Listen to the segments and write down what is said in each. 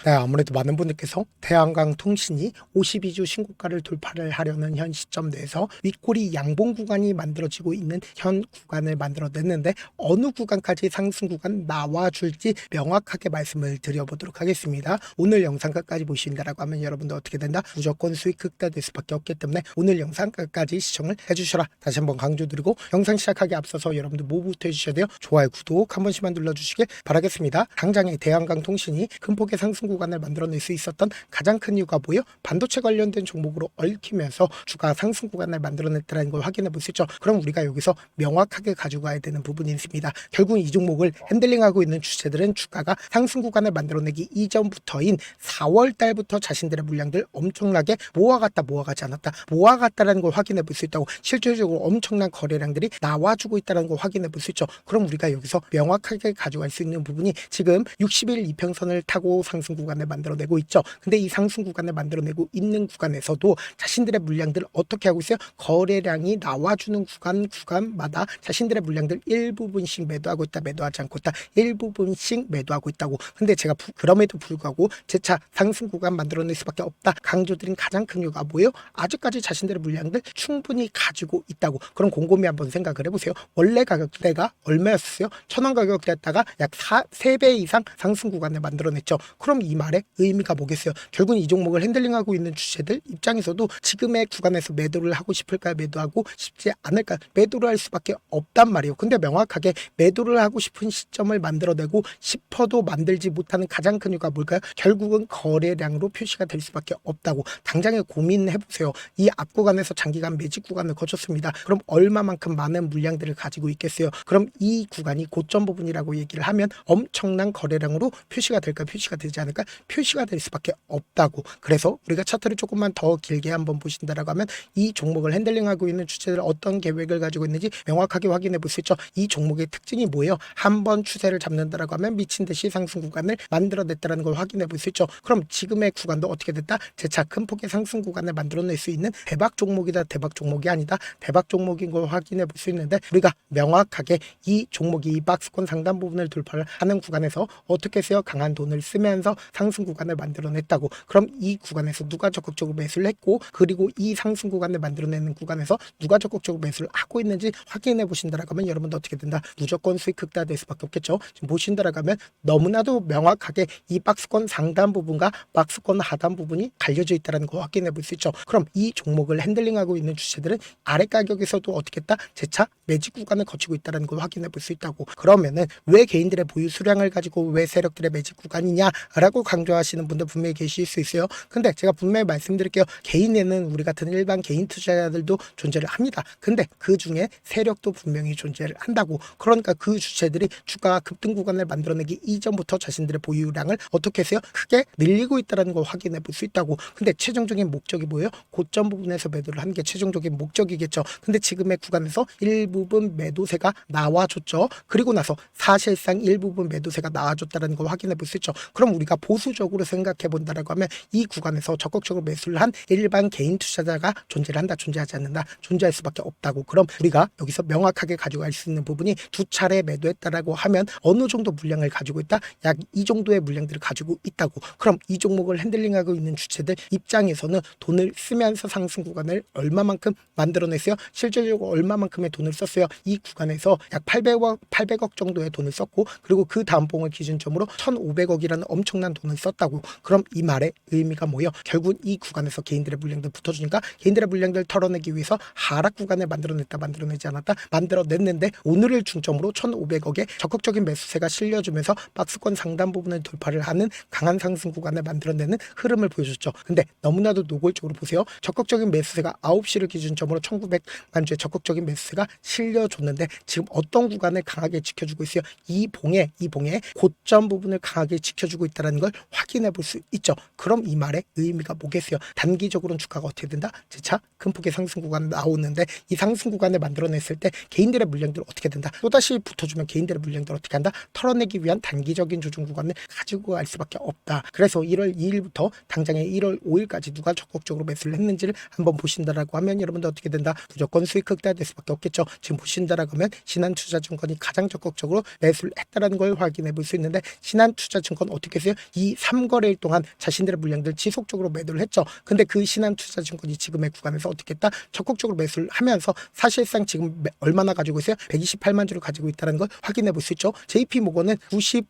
네, 아무래도 많은 분들께서 대한강통신이 52주 신고가를 돌파를 하려는 현 시점 내에서 윗꼬리 양봉 구간이 만들어지고 있는 현 구간을 만들어냈는데 어느 구간까지 상승 구간 나와줄지 명확하게 말씀을 드려보도록 하겠습니다. 오늘 영상 끝까지 보신다라고 하면 여러분들 어떻게 된다? 무조건 수익 극대화될 수밖에 없기 때문에 오늘 영상 끝까지 시청을 해주셔라. 다시 한번 강조드리고 영상 시작하기 앞서서 여러분들 뭐부터 해주셔야 돼요? 좋아요, 구독 한 번씩만 눌러주시길 바라겠습니다. 당장에 대한강통신이 큰 폭의 상승 구간을 만들어낼 수 있었던 가장 큰 이유가 뭐예요? 반도체 관련된 종목으로 얽히면서 주가 상승 구간을 만들어냈다는 걸 확인해 볼 수 있죠. 그럼 우리가 여기서 명확하게 가져가야 되는 부분이 있습니다. 결국 이 종목을 핸들링하고 있는 주체들은 주가가 상승 구간을 만들어내기 이전부터인 4월 달부터 자신들의 물량들 엄청나게 모아가지 않았다. 모아갔다라는 걸 확인해 볼 수 있다고. 실질적으로 엄청난 거래량들이 나와주고 있다는 걸 확인해 볼 수 있죠. 그럼 우리가 여기서 명확하게 가져갈 수 있는 부분이 지금 60일 이평선을 타고 상승 구간을 만들어내고 있죠. 근데 이 상승 구간을 만들어내고 있는 구간에서도 자신들의 물량들 어떻게 하고 있어요? 거래량이 나와주는 구간마다 자신들의 물량들 일부분씩 매도하고 있다, 매도하지 않고 있다, 일부분씩 매도하고 있다고. 근데 제가 그럼에도 불구하고 재차 상승 구간 만들어낼 수밖에 없다 강조드린 가장 큰 이유가 뭐예요? 아직까지 자신들의 물량들 충분히 가지고 있다고. 그럼 곰곰이 한번 생각을 해보세요. 원래 가격대가 얼마였어요? 1,000원 가격대였다가 약 3배 이상 상승 구간을 만들어냈죠. 그럼 이 말의 의미가 뭐겠어요? 결국은 이 종목을 핸들링하고 있는 주체들 입장에서도 지금의 구간에서 매도를 하고 싶을까요? 매도하고 싶지 않을까요? 매도를 할 수밖에 없단 말이에요. 근데 명확하게 매도를 하고 싶은 시점을 만들어내고 싶어도 만들지 못하는 가장 큰 이유가 뭘까요? 결국은 거래량으로 표시가 될 수밖에 없다고. 당장에 고민해보세요. 이 앞 구간에서 장기간 매직 구간을 거쳤습니다. 그럼 얼마만큼 많은 물량들을 가지고 있겠어요? 그럼 이 구간이 고점 부분이라고 얘기를 하면 엄청난 거래량으로 표시가 될까? 표시가 되지 않을까? 표시가 될 수밖에 없다고. 그래서 우리가 차트를 조금만 더 길게 한번 보신다라고 하면 이 종목을 핸들링하고 있는 주체들 어떤 계획을 가지고 있는지 명확하게 확인해 볼 수 있죠. 이 종목의 특징이 뭐예요? 한번 추세를 잡는다라고 하면 미친 듯이 상승 구간을 만들어냈다는 걸 확인해 볼 수 있죠. 그럼 지금의 구간도 어떻게 됐다? 재차 큰 폭의 상승 구간을 만들어낼 수 있는 대박 종목이다, 대박 종목이 아니다, 대박 종목인 걸 확인해 볼 수 있는데 우리가 명확하게 이 종목이 이 박스권 상단 부분을 돌파를 하는 구간에서 어떻게 해서요? 강한 돈을 쓰면서 상승 구간을 만들어냈다고. 그럼 이 구간에서 누가 적극적으로 매수를 했고 그리고 이 상승 구간을 만들어내는 구간에서 누가 적극적으로 매수를 하고 있는지 확인해 보신다라고 하면 여러분도 어떻게 된다? 무조건 수익 극대화될 수밖에 없겠죠. 지금 보신다라고 하면 너무나도 명확하게 이 박스권 상단 부분과 박스권 하단 부분이 갈려져 있다는 거 확인해 볼 수 있죠. 그럼 이 종목을 핸들링하고 있는 주체들은 아래 가격에서도 어떻게 했다? 재차 매직 구간을 거치고 있다는 걸 확인해 볼 수 있다고. 그러면은 왜 개인들의 보유 수량을 가지고 왜 세력들의 매직 구간이냐라고 강조하시는 분들 분명히 계실 수 있어요. 근데 제가 분명히 말씀드릴게요. 개인에는 우리 같은 일반 개인 투자자들도 존재를 합니다. 근데 그 중에 세력도 분명히 존재를 한다고. 그러니까 그 주체들이 주가가 급등 구간을 만들어내기 이전부터 자신들의 보유량을 어떻게 해서요? 크게 늘리고 있다는 걸 확인해 볼 수 있다고. 근데 최종적인 목적이 뭐예요? 고점 부분에서 매도를 하는 게 최종적인 목적이겠죠. 근데 지금의 구간에서 일부분 매도세가 나와줬죠. 그리고 나서 사실상 일부분 매도세가 나와줬다는 걸 확인해 볼 수 있죠. 그럼 우리가 보수적으로 생각해 본다라고 하면 이 구간에서 적극적으로 매수를 한 일반 개인 투자자가 존재를 한다, 존재하지 않는다, 존재할 수밖에 없다고. 그럼 우리가 여기서 명확하게 가져갈 수 있는 부분이 두 차례 매도했다라고 하면 어느 정도 물량을 가지고 있다? 약 이 정도의 물량들을 가지고 있다고. 그럼 이 종목을 핸들링하고 있는 주체들 입장에서는 돈을 쓰면서 상승 구간을 얼마만큼 만들어냈어요? 실질적으로 얼마만큼의 돈을 썼어요? 이 구간에서 약 800억 정도의 돈을 썼고 그리고 그 다음 봉을 기준점으로 1,500억이라는 엄청난 돈을 썼다고. 그럼 이 말의 의미가 뭐예요? 결국 이 구간에서 개인들의 물량들 붙어주니까 개인들의 물량들 털어내기 위해서 하락 구간을 만들어냈다, 만들어내지 않았다, 만들어냈는데 오늘을 중점으로 1,500억의 적극적인 매수세가 실려주면서 박스권 상단 부분을 돌파를 하는 강한 상승 구간을 만들어내는 흐름을 보여줬죠. 근데 너무나도 노골적으로 보세요. 적극적인 매수세가 9시를 기준점으로 1,900만 주의 적극적인 매수세가 실려줬는데 지금 어떤 구간을 강하게 지켜주고 있어요? 이 봉의 고점 부분을 강하게 지켜주고 있다는 걸 확인해 볼 수 있죠. 그럼 이 말의 의미가 뭐겠어요? 단기적으로는 주가가 어떻게 된다? 재차 큰 폭의 상승 구간 나오는데 이 상승 구간을 만들어냈을 때 개인들의 물량들 어떻게 된다? 또다시 붙어주면 개인들의 물량들 어떻게 한다? 털어내기 위한 단기적인 조정 구간을 가지고 갈 수밖에 없다. 그래서 1월 2일부터 당장에 1월 5일까지 누가 적극적으로 매수를 했는지를 한번 보신다라고 하면 여러분들 어떻게 된다? 무조건 수익 극대화될 수밖에 없겠죠. 지금 보신다라고 하면 신한투자증권이 가장 적극적으로 매수를 했다라는 걸 확인해 볼 수 있는데 신한투자증권 어떻게 했어요? 이 3거래일 동안 자신들의 물량들 지속적으로 매도를 했죠. 근데 그 신한투자증권이 지금의 구간에서 어떻게 했다? 적극적으로 매수를 하면서 사실상 지금 얼마나 가지고 있어요? 128만 주를 가지고 있다는 걸 확인해 볼 수 있죠. JP모건은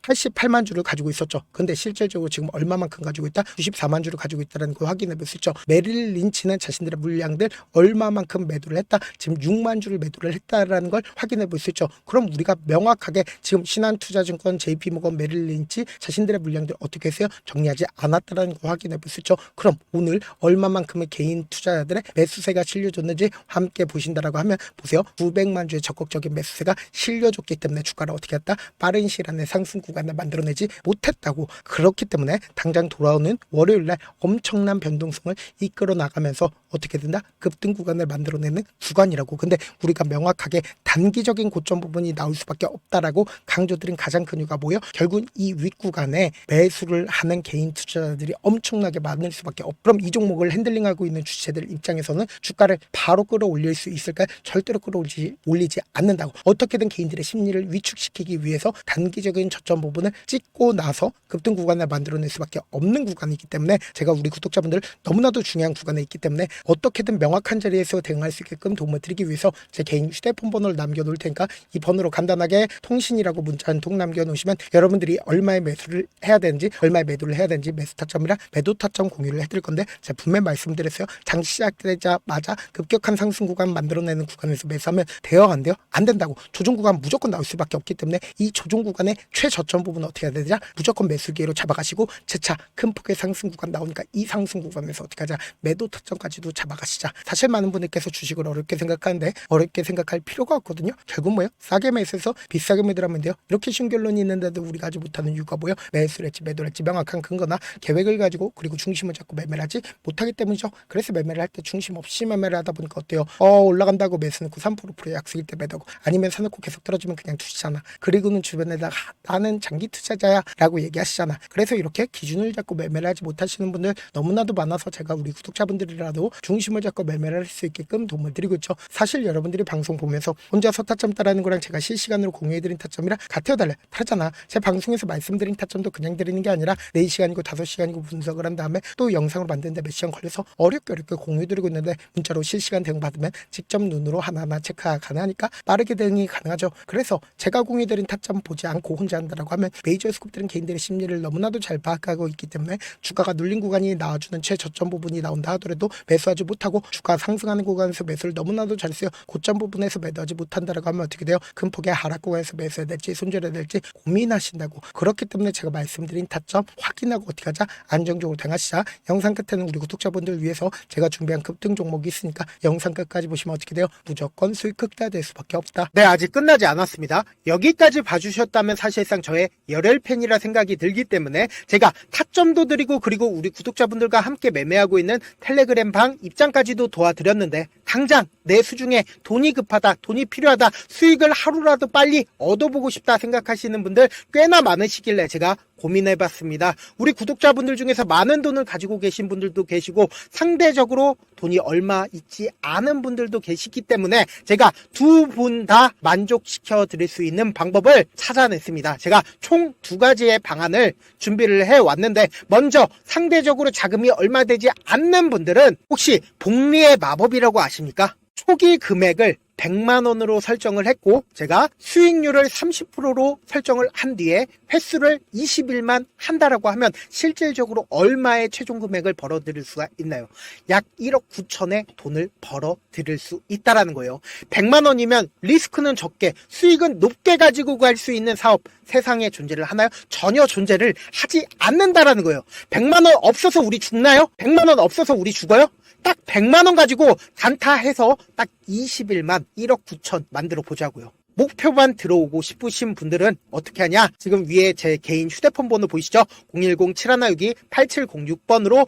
88만 주를 가지고 있었죠. 근데 실질적으로 지금 얼마만큼 가지고 있다? 94만 주를 가지고 있다는 걸 확인해 볼 수 있죠. 메릴 린치는 자신들의 물량들 얼마만큼 매도를 했다? 지금 6만 주를 매도를 했다라는 걸 확인해 볼 수 있죠. 그럼 우리가 명확하게 지금 신한투자증권, JP모건, 메릴 린치 자신들의 물량들 어떻게 했어요? 정리하지 않았다는 걸 확인해 볼 수 있죠. 그럼 오늘 얼마만큼의 개인 투자자들의 매수세가 실려줬는지 함께 보신다라고 하면 보세요. 900만 주의 적극적인 매수세가 실려줬기 때문에 주가를 어떻게 했다? 빠른 시일 안에 상승 구간을 만들어내지 못했다고. 그렇기 때문에 당장 돌아오는 월요일날 엄청난 변동성을 이끌어 나가면서 어떻게 된다? 급등 구간을 만들어내는 구간이라고. 근데 우리가 명확하게 단기적인 고점 부분이 나올 수밖에 없다라고 강조드린 가장 큰 이유가 뭐예요? 결국 이 윗구간에 매수를 하는 개인 투자자들이 엄청나게 많을 수밖에 없. 그럼 이 종목을 핸들링하고 있는 주체들 입장에서는 주가를 바로 끌어올릴 수 있을까요? 절대로 끌어올리지 않는다고. 어떻게든 개인들의 심리를 위축시키기 위해서 단기적인 저점 부분을 찍고 나서 급등 구간을 만들어낼 수밖에 없는 구간이기 때문에 제가 우리 구독자분들 너무나도 중요한 구간에 있기 때문에 어떻게든 명확한 자리에서 대응할 수 있게끔 도움을 드리기 위해서 제 개인 휴대폰 번호를 남겨놓을 테니까 이 번호로 간단하게 통신이라고 문자 한 통 남겨놓으시면 여러분들이 얼마의 매수를 해야 되는지, 얼마의 매도를 해야 되는지 매수 타점이랑 매도 타점 공유를 해드릴 건데 제가 분명히 말씀드렸어요. 장시 시작되자마자 급격한 상승 구간 만들어내는 구간에서 매수하면 돼요? 안 돼요? 안 된다고. 조정 구간 무조건 나올 수밖에 없기 때문에 이 조정 구간의 최저점 부분 어떻게 해야 되냐? 무조건 매수 기회로 잡아가시고 재차 큰 폭의 상승 구간 나오니까 이 상승 구간에서 어떻게 하자? 매도 타점까지도 잡아가시자. 사실 많은 분들께서 주식을 어렵게 생각하는데 어렵게 생각할 필요가 없거든요. 결국 뭐예요? 싸게 매수해서 비싸게 매도하면 돼요. 이렇게 쉬운 결론이 있는데도 우리가 하지 못하는 이유가 뭐예요? 매수를 했지 매도를 했지 명확한 근거나 계획을 가지고 그리고 중심을 잡고 매매를 하지 못하기 때문이죠. 그래서 매매를 할 때 중심 없이 매매를 하다 보니까 어때요? 올라간다고 매수 넣고 3% 약속일 때 매도하고 아니면 사놓고 계속 떨어지면 그냥 두시잖아. 그리고는 주변에다가 나는 장기 투자자야 라고 얘기하시잖아. 그래서 이렇게 기준을 잡고 매매를 하지 못하시는 분들 너무나도 많아서 제가 우리 구독자분들이라도 중심을 잡고 매매를 할 수 있게끔 도움을 드리고 있죠. 사실 여러분들이 방송 보면서 혼자서 타점 따라하는 거랑 제가 실시간으로 공유해드린 타점이랑 같아요 달라요? 다르잖아. 제 방송에서 말씀드린 타점도 그냥 드리는 게 아니라 4시간이고 5시간이고 분석을 한 다음에 또 영상으로 만드는데 몇 시간 걸려서 어렵게 공유드리고 있는데 문자로 실시간 대응 받으면 직접 눈으로 하나하나 체크가 가능하니까 빠르게 대응이 가능하죠. 그래서 제가 공유드린 타점 보지 않고 혼자 한다라고 하면 메이저 스쿱들은 개인들의 심리를 너무나도 잘 파악하고 있기 때문에 주가가 눌린 구간이 나와주는 최저점 부분이 나온다 하더라도 매수하지 못하고 주가 상승하는 구간에서 매수를 너무나도 잘했어요. 고점 부분에서 매도하지 못한다라고 하면 어떻게 돼요? 큰 폭의 하락 구간에서 매수해야 될지 손절해야 될지 고민하신다고. 그렇기 때문에 제가 말씀드린 타점 확인하고 어떻게 하자? 안정적으로 대응하시자. 영상 끝에는 우리 구독자분들 위해서 제가 준비한 급등 종목이 있으니까 영상 끝까지 보시면 어떻게 돼요? 무조건 수익 극대화될 수밖에 없다. 네, 아직 끝나지 않았습니다. 여기까지 봐주셨다면 사실상 저의 열혈 팬이라 생각이 들기 때문에 제가 타점도 드리고 그리고 우리 구독자분들과 함께 매매하고 있는 텔레그램 방 입장까지도 도와드렸는데 당장 내 수중에 돈이 급하다, 돈이 필요하다, 수익을 하루라도 빨리 얻어보고 싶다 생각하시는 분들 꽤나 많으시길래 제가 고민해봤습니다. 우리 구독자분들 중에서 많은 돈을 가지고 계신 분들도 계시고 상대적으로 돈이 얼마 있지 않은 분들도 계시기 때문에 제가 두 분 다 만족시켜 드릴 수 있는 방법을 찾아냈습니다. 제가 총 2가지의 방안을 준비를 해왔는데 먼저 상대적으로 자금이 얼마 되지 않는 분들은 혹시 복리의 마법이라고 아십니까? 초기 금액을 100만 원으로 설정을 했고 제가 수익률을 30%로 설정을 한 뒤에 횟수를 20일만 한다라고 하면 실질적으로 얼마의 최종 금액을 벌어들일 수가 있나요? 약 1억 9천의 돈을 벌어들일 수 있다라는 거예요. 100만 원이면 리스크는 적게 수익은 높게 가지고 갈 수 있는 사업 세상에 존재를 하나요? 전혀 존재를 하지 않는다라는 거예요. 100만 원 없어서 우리 죽나요? 100만 원 없어서 우리 죽어요? 딱 100만 원 가지고 단타해서 딱 20일만 1억 9천 만들어 보자고요. 목표만 들어오고 싶으신 분들은 어떻게 하냐? 지금 위에 제 개인 휴대폰 번호 보이시죠? 010-7162-8706번으로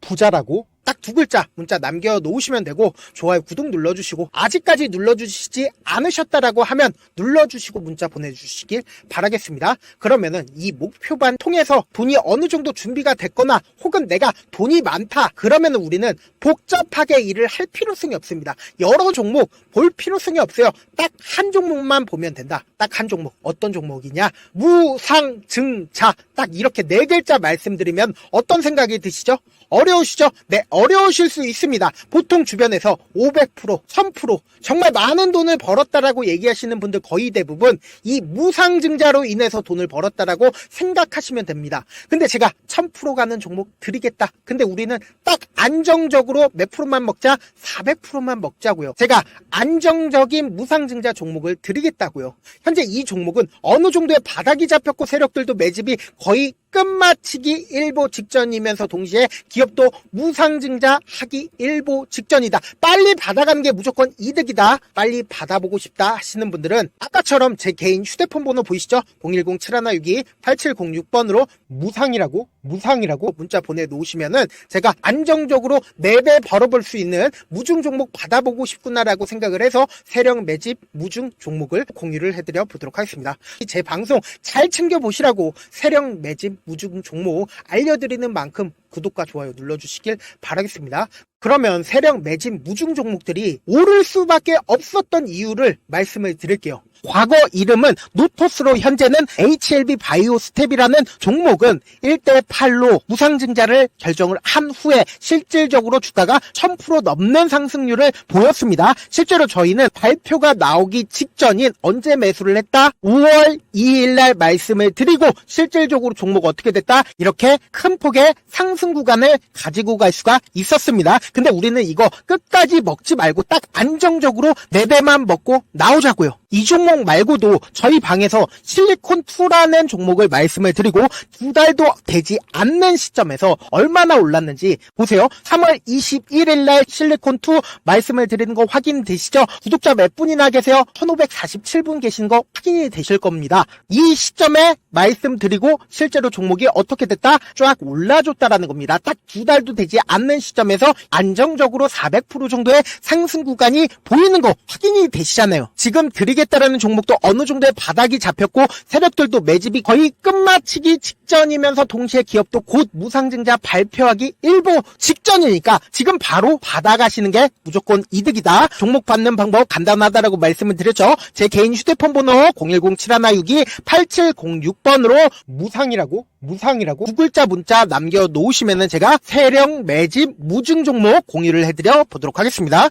부자라고 딱 두 글자 문자 남겨놓으시면 되고 좋아요, 구독 눌러주시고 아직까지 눌러주시지 않으셨다라고 하면 눌러주시고 문자 보내주시길 바라겠습니다. 그러면은 이 목표반 통해서 돈이 어느 정도 준비가 됐거나 혹은 내가 돈이 많다 그러면은 우리는 복잡하게 일을 할 필요성이 없습니다. 여러 종목 볼 필요성이 없어요. 딱 한 종목만 보면 된다. 딱 한 종목. 어떤 종목이냐? 무상증자. 딱 이렇게 네 글자 말씀드리면 어떤 생각이 드시죠? 어려우시죠? 네, 어려우실 수 있습니다. 보통 주변에서 500%, 1000% 정말 많은 돈을 벌었다라고 얘기하시는 분들 거의 대부분 이 무상증자로 인해서 돈을 벌었다라고 생각하시면 됩니다. 근데 제가 1000% 가는 종목 드리겠다. 근데 우리는 딱 안정적으로 몇 프로만 먹자? 400%만 먹자고요. 제가 안정적인 무상증자 종목을 드리겠다고요. 현재 이 종목은 어느 정도의 바닥이 잡혔고 세력들도 매집이 거의 끝마치기 일보 직전이면서 동시에 기업도 무상증자 하기 일보 직전이다. 빨리 받아가는 게 무조건 이득이다. 빨리 받아보고 싶다 하시는 분들은 아까처럼 제 개인 휴대폰 번호 보이시죠? 010-7162-8706번으로 무상이라고 문자 보내놓으시면은 제가 안정적으로 4배 벌어볼 수 있는 무중 종목 받아보고 싶구나라고 생각을 해서 세력 매집 무중 종목을 공유를 해드려 보도록 하겠습니다. 제 방송 잘 챙겨보시라고 세력 매집 무중 종목 알려드리는 만큼 구독과 좋아요 눌러주시길 바라겠습니다. 그러면 세력 매집 무중 종목들이 오를 수밖에 없었던 이유를 말씀을 드릴게요. 과거 이름은 노토스로 현재는 HLB 바이오스텝이라는 종목은 1대8로 무상증자를 결정을 한 후에 실질적으로 주가가 1000% 넘는 상승률을 보였습니다. 실제로 저희는 발표가 나오기 직전인 언제 매수를 했다? 5월 2일날 말씀을 드리고 실질적으로 종목 어떻게 됐다? 이렇게 큰 폭의 상승 구간을 가지고 갈 수가 있었습니다. 근데 우리는 이거 끝까지 먹지 말고 딱 안정적으로 4배만 먹고 나오자고요. 이 종목 말고도 저희 방에서 실리콘2라는 종목을 말씀을 드리고 2달도 되지 않는 시점에서 얼마나 올랐는지 보세요. 3월 21일 날 실리콘2 말씀을 드리는 거 확인되시죠? 구독자 몇 분이나 계세요? 1547분 계신 거 확인이 되실 겁니다. 이 시점에 말씀드리고 실제로 종목이 어떻게 됐다? 쫙 올라줬다라는 겁니다. 딱 2달도 되지 않는 시점에서 안정적으로 400% 정도의 상승 구간이 보이는 거 확인이 되시잖아요. 지금 드리겠다라는 종목도 어느 정도의 바닥이 잡혔고 세력들도 매집이 거의 끝마치기 직전이면서 동시에 기업도 곧 무상증자 발표하기 일보 직전이니까 지금 바로 받아가시는 게 무조건 이득이다. 종목 받는 방법 간단하다라고 말씀을 드렸죠. 제 개인 휴대폰 번호 010-7162-8706번으로 무상이라고 두 글자 문자 남겨놓으시면은 제가 세력 매집 무중 종목 공유를 해드려 보도록 하겠습니다.